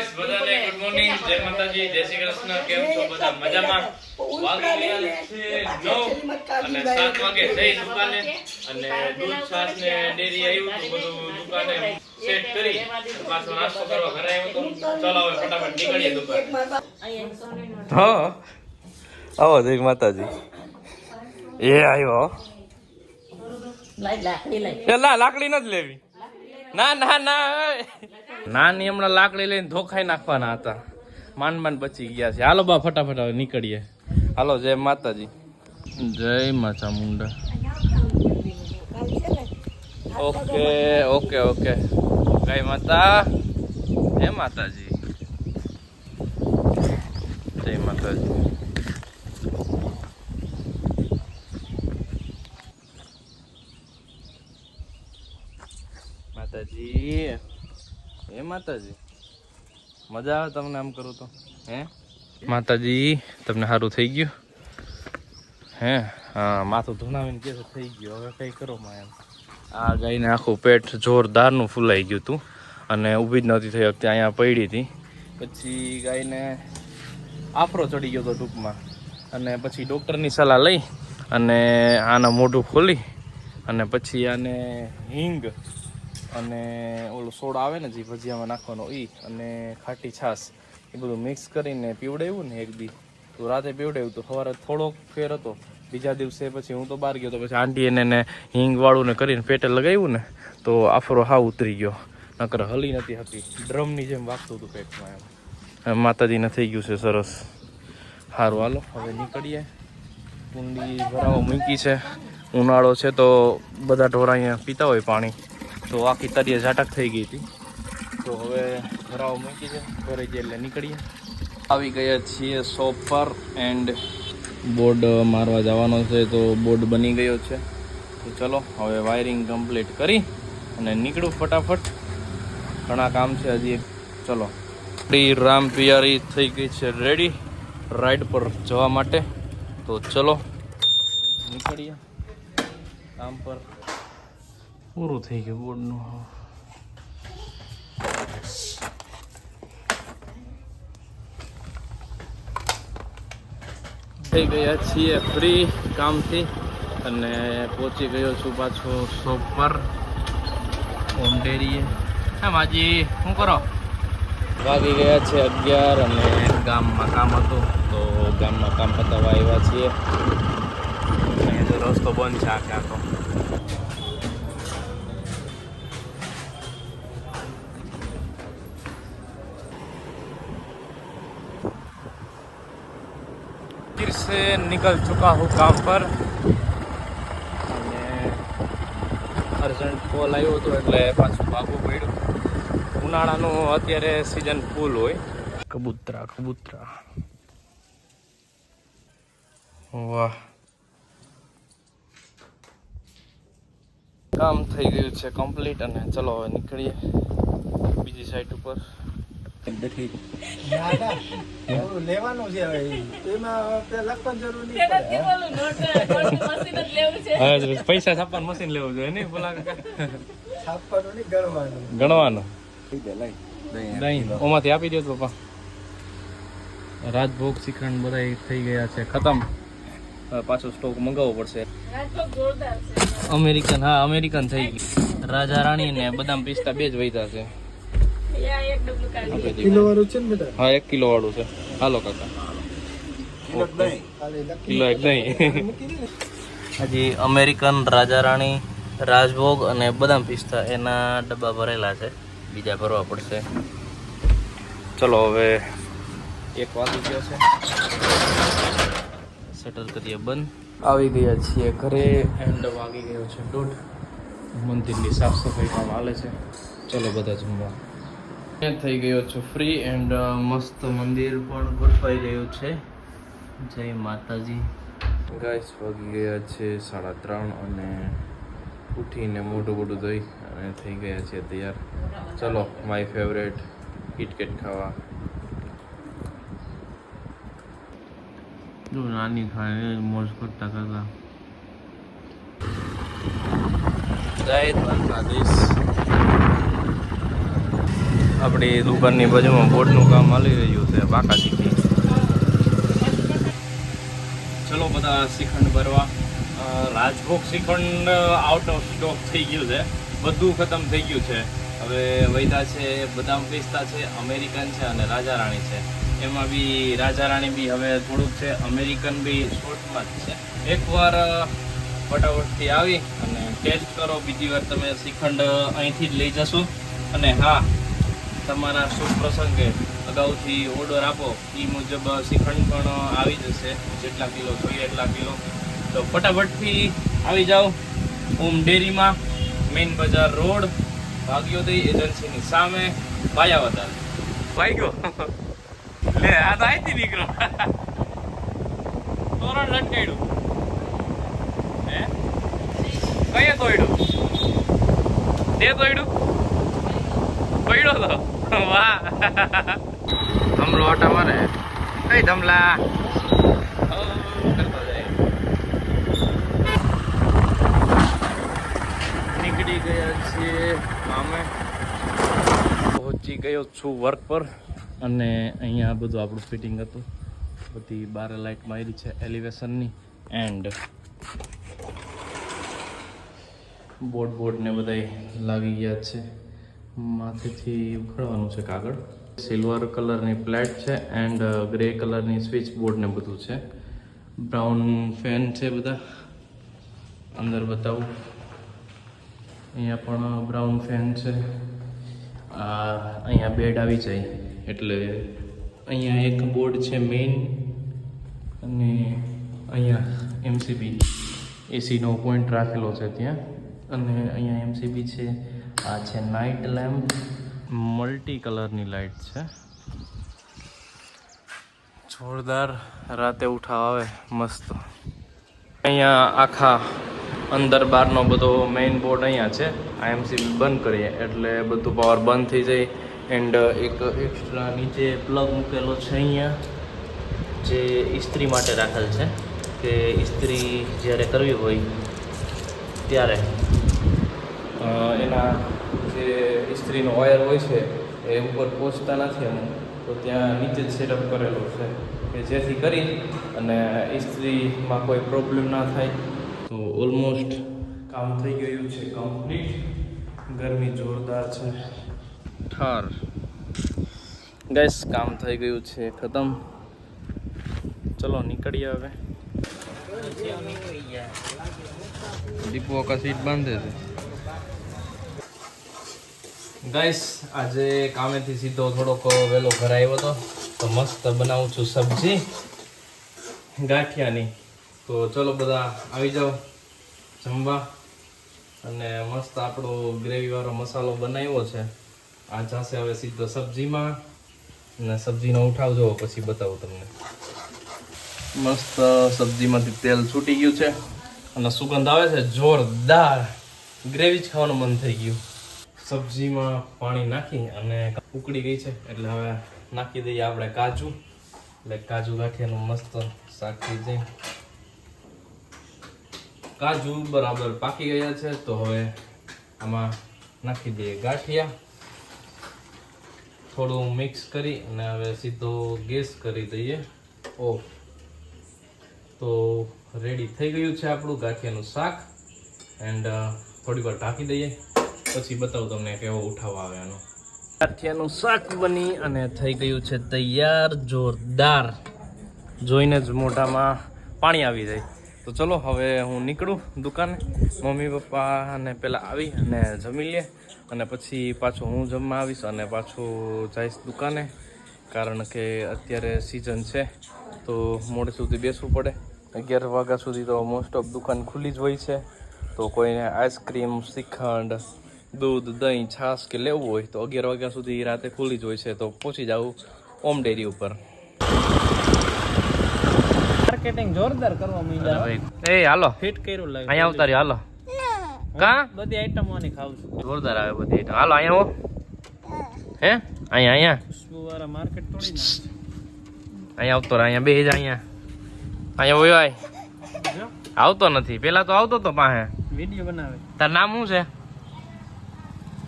Guys બધાને good morning, જય માતાજી, જય શ્રી કૃષ્ણ. કેમ છો બધા? મજામાં? વાગી ગયા છે 9 અને 7 વાગે જઈ દુકાને અને દૂધ છાશ ને ડેરી આવ્યું તો બધું દુકાને સેટ કરી પાછો નાસ્તો કરવા ઘરે આવ્યો તો ચાલો હવે ફટાફટ નીકળીએ દુકાન. હા આવો જય માતાજી. એ આવ્યો લાકડી નથી લેવી. ના ના ના નાની હમણાં લાકડી લઈને ધોખાઈ નાખવાના હતા, માંડ બચી ગયા છે. હાલો બા ફટાફટ હવે નીકળીએ. હાલો જય માતાજી, જય માતા મુંડા. ઓકે ઓકે ઓકે જય માતા, જય માતાજી, જય માતાજી. માતાજી હે માતાજી, મજા આવે તમને આમ કરું તો? હે માતાજી તમને સારું થઈ ગયું? હે હા, માથું ધોણાવીને કે થઈ ગયું. હવે કઈ કરો માં એમ. આ ગાયને આખું પેટ જોરદારનું ફૂલાઈ ગયું હતું અને ઊભી જ નહોતી થઈ વખતે અહીંયા પડી હતી. પછી ગાયને આફરો ચડી ગયો હતો ટૂંકમાં, અને પછી ડૉક્ટરની સલાહ લઈ અને આના મોઢું ખોલી અને પછી આને હિંગ અને ઓલું સોડા આવે ને જે ભજીયામાં નાખવાનો એ અને ખાટી છાશ એ બધું મિક્સ કરીને પીવડાવ્યું ને એક દી. તો રાતે પીવડાવ્યું તો સવારે થોડોક ફેર હતો. બીજા દિવસે પછી હું તો બહાર ગયો તો પછી આંટી એને હિંગવાળું ને કરીને પેટે લગાવ્યું ને તો આફરો હાવ ઉતરી ગયો, નકર હલી નથી હતી, ડ્રમની જેમ વાગતું હતું પેટમાં એમ. માતાજીને થઈ ગયું છે સરસ. સારું હાલો હવે નીકળીએ. કુંડી ભરાવા મૂકી છે, ઉનાળો છે તો બધા ઢોરા અહીંયા પીતા હોય પાણી, તો આખી તરીએ ઝાટક થઈ ગઈ હતી. તો હવે ભરાવા મૂકી છે, ઘરે જઈએ એટલે નીકળીએ. આવી ગયા છીએ શોપ પર એન્ડ બોર્ડ મારવા જવાનો છે તો બોર્ડ બની ગયો છે. તો ચલો હવે વાયરિંગ કમ્પ્લીટ કરી અને નીકળું ફટાફટ, ઘણા કામ છે હજી. ચલો રામ પિયારી થઈ ગઈ છે રેડી રાઈડ પર જવા માટે. તો ચલો નીકળીએ કામ પર. પૂરું થઈ ગયું બોર્ડનું. થઈ ગયા છીએ ફ્રી કામથી અને પહોંચી ગયો છું પાછો શોપ પર હોમ ડેરીએ. હા માજી શું કરો? વાગી ગયા છે 11 અને ગામમાં કામ હતું તો ગામમાં કામ પતાવવા આવ્યા છીએ. અહીંયા તો રસ્તો બંધ છે આખે આખો. फिर से निकल चुका हूँ काम पर અને અર્જન્ટ કોલ આવ્યો હતો એટલે પાછું ભાગવું પડ્યું. ઉનાળાનું અત્યારે સિઝન ફૂલ હોય. કબૂતરા કબૂતરા વાહ. કામ થઈ ગયું છે કમ્પ્લીટ અને ચલો હવે નીકળીએ બીજી સાઈડ ઉપર. લેવાનું છે હવે એમાં લખવાની જરૂર નહીં પડે. પૈસા છાપવાનું મશીન લેવું જોઈએ ને બોલા છાપવાનું નહીં, ગણવાનું. ગણવાનું. દહીં ઓમાંથી આપી દો પપ્પા. રાજભોગ શ્રીખંડ બધા થઈ ગયા છે ખતમ. પાછો સ્ટોક મંગાવવો પડશે. અમેરિકન, હા અમેરિકન થઈ ગઈ. રાજા રાણી ને બદામ પિસ્તા બે જ વૈધા છે. કિલો વાળું છે ને બેટા? હા 1 કિલો વાળું છે. હાલો કાકા કિલો એક દહીં. હજી અમેરિકન, રાજા રાણી, રાજભોગ અને બદામ પિસ્તા એના ડબ્બા ભરેલા છે, બીજા ભરવા પડશે. ચલો હવે 1 વાગી ગયો છે, શટર કરીએ બંધ. આવી ગયા છીએ ઘરે એન્ડ વાગી ગયો છે 1:30. મંદિરની સાફ સફાઈ કામ હાલે છે. ચલો બધા જમવા. થઈ ગયો છું ફ્રી એન્ડ મસ્ત મંદિર પણ ગોઠવાઈ ગયું છે. જય માતાજી. ગાઈસ વાગી ગયા છે 3:30 અને ઉઠીને મોઢું બોઢું ધોઈ અને થઈ ગયા છે તૈયાર. ચલો માય ફેવરેટ કિટકેટ ખાવા. જો નાની ખાય મોજ કરતા કરતા. જય દ્વારકાધીશ. આપણી દુકાનની બાજુમાં બોર્ડનું કામ ચાલી રહ્યું છે બાકા શીખી. ચલો બધા શ્રીખંડ ભરવા. રાજભોગ શ્રીખંડ આઉટ ઓફ સ્ટોક થઈ ગયું છે, બધું ખતમ થઈ ગયું છે. હવે વૈદા છે, બદામ પિસ્તા છે, અમેરિકન છે અને રાજા રાણી છે. એમાં બી રાજા રાણી બી હવે થોડુંક છે, અમેરિકન બી શોર્ટમાં જ છે. એકવાર ફટાફટથી આવી અને ટેસ્ટ કરો. બીજી વાર તમે શ્રીખંડ અહીંથી જ લઈ જશો. અને હા, તમારા શુભ પ્રસંગે અગાઉથી ઓર્ડર આપો એ મુજબ શ્રીખંડ પણ આવી જશે. જેટલા કિલો જોઈએ એટલા કિલો. તો ફટાફટથી આવી જાઓ ઓમ ડેરીમાં, મેઇન બજાર રોડ, ભાગ્યોદય એજન્સીની સામે, પાયાવદર. ભાગ્યો લે આ તો અહીંથી નીકળો. તોરણ લટકાડ્યું હે? કયે તોડ્યું? તે તોડ્યું? પડ્યો તો વાહ. ધમલો આટા મારે. કઈ ધમલા કરતો જાય. નીકળી ગયા છીએ અમે. પહોંચી ગયો છું વર્ક પર. અને અહીંયા બધું આપણું ફિટિંગ હતું. બધી બારે લાઇટ મારી છે એલિવેશનની. એન્ડ બોર્ડ ને બધા લાગી ગયા છે. માથેથી ઉખાડવાનું છે કાગળ. સિલ્વર કલરની પ્લેટ છે એન્ડ ગ્રે કલરની સ્વિચ બોર્ડ ને બધું છે. બ્રાઉન ફેન છે બધા. અંદર બતાવું, અહીંયા પણ બ્રાઉન ફેન છે. અહીંયા બેડ આવી જાય એટલે અહીંયા એક બોર્ડ છે મેઇન, અને અહીંયા એમસીબી એસીનો પોઈન્ટ રાખેલો છે ત્યાં. અને અહીંયા એમસીબી છે. આ છે નાઇટ લેમ્પ, મલ્ટી કલરની લાઇટ છે. જોરદાર રાતે ઉઠાવ આવે મસ્ત. અહીંયા આખા અંદર બહારનો બધો મેઇન બોર્ડ અહીંયા છે. આ એમસીબી બંધ કરીએ એટલે બધું પાવર બંધ થઈ જાય. એન્ડ એક એક્સ્ટ્રા નીચે પ્લગ મૂકેલો છે અહીંયા, જે ઇસ્ત્રી માટે રાખેલ છે કે ઇસ્ત્રી જ્યારે કરવી હોય ત્યારે એના જે ઇસ્ત્રીનો વાયર હોય છે એ ઉપર પહોંચતા નથી અમુક, તો ત્યાં નીચે જ સેટઅપ કરેલું છે કે જેથી કરી અને ઇસ્ત્રીમાં કોઈ પ્રોબ્લેમ ના થાય. તો ઓલમોસ્ટ કામ થઈ ગયું છે કમ્પ્લીટ. ગરમી જોરદાર છે. ઠાર ગેસ કામ થઈ ગયું છે ખતમ. ચલો નીકળીએ હવે. દીપુ કા સીટ બાંધે છે. ગાઈસ આજે કામેથી સીધો થોડોક વહેલો ઘરે આવ્યો હતો, તો મસ્ત બનાવું છું સબ્જી ગાંઠિયાની. તો ચલો બધા આવી જાઓ જમવા. અને મસ્ત આપણો ગ્રેવીવાળો મસાલો બનાવ્યો છે. આ જશે હવે સીધો સબ્જીમાં. અને સબ્જીનો ઉઠાવ જોવો પછી બતાવું તમને. મસ્ત સબ્જીમાંથી તેલ છૂટી ગયું છે અને સુગંધ આવે છે જોરદાર. ગ્રેવી જ ખાવાનું મન થઈ ગયું. સબ્જીમાં પાણી નાખી અને ઉકળી ગઈ છે એટલે હવે નાખી દઈએ આપણે કાજુ. એટલે કાજુ ગાંઠિયાનું મસ્ત શાક થઈ જાય. કાજુ બરાબર પાકી ગયા છે તો હવે આમાં નાખી દઈએ ગાંઠિયા. થોડું મિક્સ કરી અને હવે સીધો ગેસ કરી દઈએ ઓફ. તો રેડી થઈ ગયું છે આપણું ગાંઠિયાનું શાક. એન્ડ થોડી વાર ઢાંકી દઈએ પછી બતાવું તમને કેવો ઉઠાવ આવે આનો. ગાંઠિયાનું શાક બની અને થઈ ગયું છે તૈયાર. જોરદાર. જોઈને જ મોઢામાં પાણી આવી જાય. તો ચલો હવે હું નીકળું દુકાને. મમ્મી પપ્પાને પહેલાં આવી અને જમી લે અને પછી પાછું હું જમવા આવીશ અને પાછું જઈશ દુકાને. કારણ કે અત્યારે સિઝન છે તો મોડે સુધી બેસવું પડે. 11 વાગ્યા સુધી તો મોસ્ટ ઓફ દુકાન ખુલ્લી જ હોય છે. તો કોઈને આઈસ્ક્રીમ, શ્રીખંડ, દૂધ, દહીં, છાશ કે લેવું હોય તો 11 વાગ્યા સુધી રાતે ખુલ્લી જ હોય છે. તો પહોંચી જાઉં ઓમ ડેરી ઉપર. માર્કેટિંગ જોરદાર કરવા માંડ્યા ભાઈ એ હાલો ફિટ કર્યું લાગે. અહીંયા ઉતારી હાલો. કા બધી આઈટમો આની ખાવ છું. જોરદાર આવે બધી આઈટમ. હાલો અહીંયા હો. હે અહીંયા ખુશ્બુ વાળા માર્કેટ તોડી નાખે. અહીંયા આવતો રહે. અહીંયા બેહી જા. અહીંયા ઓય આય. જો આવતો નથી. પેલા તો આવતો તો પાસે. વિડિયો બનાવે. તાર નામ શું છે?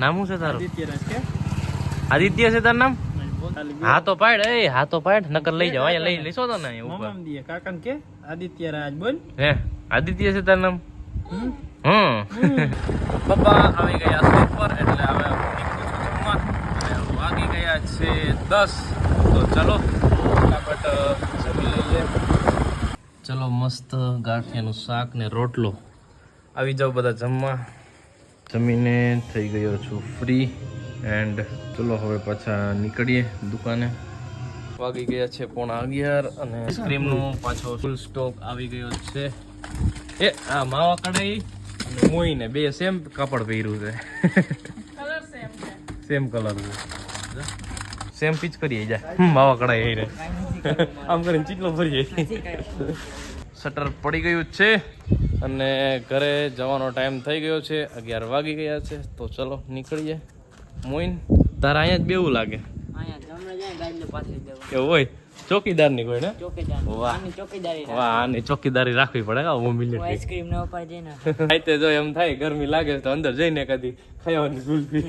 નામ શું છે તારું? આદિત્ય રાજ કે આદિત્ય છે તારું નામ? હા તો પાડ, એ હા તો પાડ, નકર લઈ જાવ, અહીંયા લઈ લઈશો તો ને ઉપર. મામા દીએ કાકાને કે આદિત્ય રાજ બોલ. હે આદિત્ય છે તારું નામ? પપ્પા આવી ગયા છે ઉપર, એટલે હવે હું નીકળું છું જમવા. અને વાગી ગયા છે 10. તો ચલો ફટાફટ જમી લઈએ. ચલો મસ્ત ગાંઠિયાનું શાક ને રોટલો. આવી જાઓ બધા જમવા. જમીને થઈ ગયો છું ફ્રી એન્ડ ચલો હવે પાછા નીકળીએ દુકાને. વાગી ગયા છે 11:15 અને આઈસ્ક્રીમનો પાછો ફૂલ સ્ટોક આવી ગયો છે. એ આ માવા કઢાઈ અને મોઈને બે સેમ કાપડ પહેર્યું છે. સેમ કલર છે, સેમ પીચ કરીએ જા. માવા કઢાઈ રે આમ કરીને ચીટલો ભરીએ. શટર પડી ગયું છે અને ઘરે જવાનો ટાઈમ થઈ ગયો છે. 11 વાગી ગયા છે. તો ચલો નીકળીએ. મોઈન તારા અહીંયા જ બેવું લાગે એવું હોય? ચોકીદાર ની કોઈ ને? વાહ વાહ, આની ચોકીદારી રાખવી પડે. આઈતે જો એમ થાય ગરમી લાગે તો અંદર જઈને કદી ખાવાની ગુલ્ફી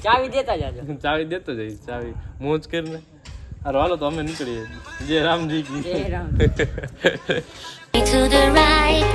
ચાવી દેતો જઈશ. ચાવી મોજ કરીને. હાલો હાલો તો અમે નીકળીએ. જય રામજી કી. To the right,